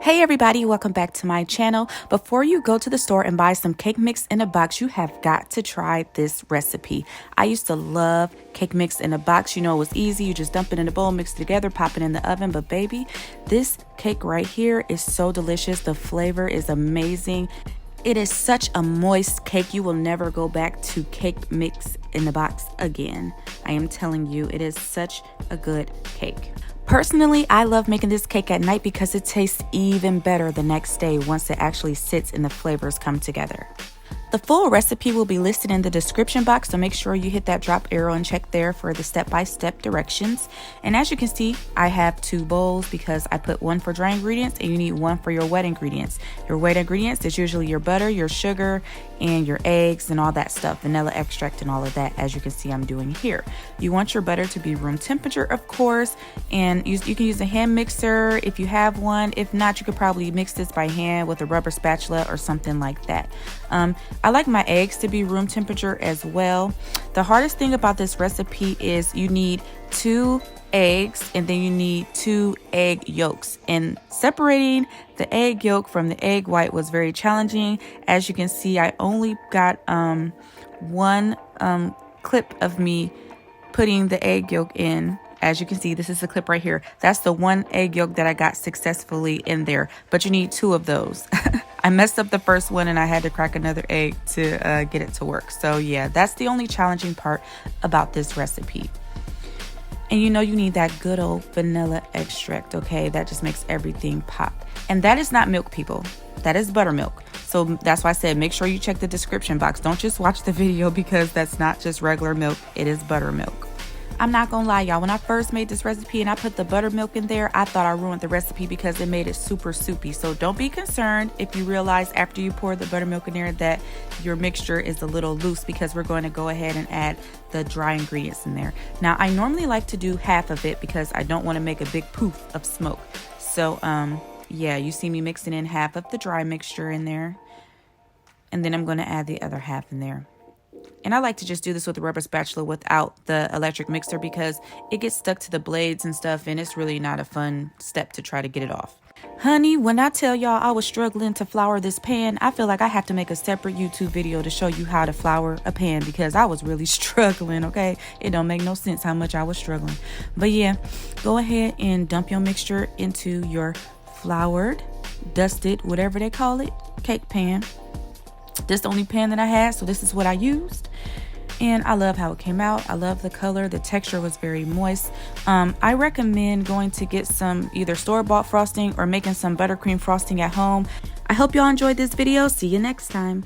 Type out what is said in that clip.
Hey everybody, welcome back to my channel. Before you go to the store and buy some cake mix in a box, you have got to try this recipe. I used to love cake mix in a box. You know, it was easy. You just dump it in a bowl, mix it together, pop it in the oven. But baby, this cake right here is so delicious. The flavor is amazing. It is such a moist cake. You will never go back to cake mix in the box again. I am telling you, it is such a good cake. Personally, I love making this cake at night because it tastes even better the next day once it actually sits and the flavors come together. The full recipe will be listed in the description box, so make sure you hit that drop arrow and check there for the step-by-step directions. And as you can see, I have 2 bowls because I put one for dry ingredients and you need one for your wet ingredients. Your wet ingredients is usually your butter, your sugar, and your eggs and all that stuff, vanilla extract and all of that, as you can see I'm doing here. You want your butter to be room temperature, of course, and you can use a hand mixer if you have one. If not, you could probably mix this by hand with a rubber spatula or something like that. I like my eggs to be room temperature as well. The hardest thing about this recipe is you need 2 eggs and then you need 2 egg yolks, and separating the egg yolk from the egg white was very challenging. As you can see, I only got one clip of me putting the egg yolk in. As you can see, this is the clip right here. That's the 1 egg yolk that I got successfully in there, but you need 2 of those. I messed up the first one and I had to crack another egg to get it to work. So yeah, that's the only challenging part about this recipe. And you know you need that good old vanilla extract, okay? That just makes everything pop. And that is not milk, people. That is buttermilk. So that's why I said make sure you check the description box. Don't just watch the video because that's not just regular milk. It is buttermilk. I'm not gonna lie, y'all, when I first made this recipe and I put the buttermilk in there, I thought I ruined the recipe because it made it super soupy. So don't be concerned if you realize after you pour the buttermilk in there that your mixture is a little loose, because we're going to go ahead and add the dry ingredients in there. Now, I normally like to do half of it because I don't want to make a big poof of smoke. So yeah, you see me mixing in half of the dry mixture in there, and then I'm going to add the other half in there. And I like to just do this with a rubber spatula without the electric mixer because it gets stuck to the blades and stuff, and it's really not a fun step to try to get it off. Honey, when I tell y'all I was struggling to flour this pan, I feel like I have to make a separate YouTube video to show you how to flour a pan because I was really struggling, okay? It don't make no sense how much I was struggling. But yeah, go ahead and dump your mixture into your floured, dusted, whatever they call it, cake pan. This is the only pan that I had, so this is what I used. And I love how it came out. I love the color. The texture was very moist. I recommend going to get some either store-bought frosting or making some buttercream frosting at home. I hope y'all enjoyed this video. See you next time.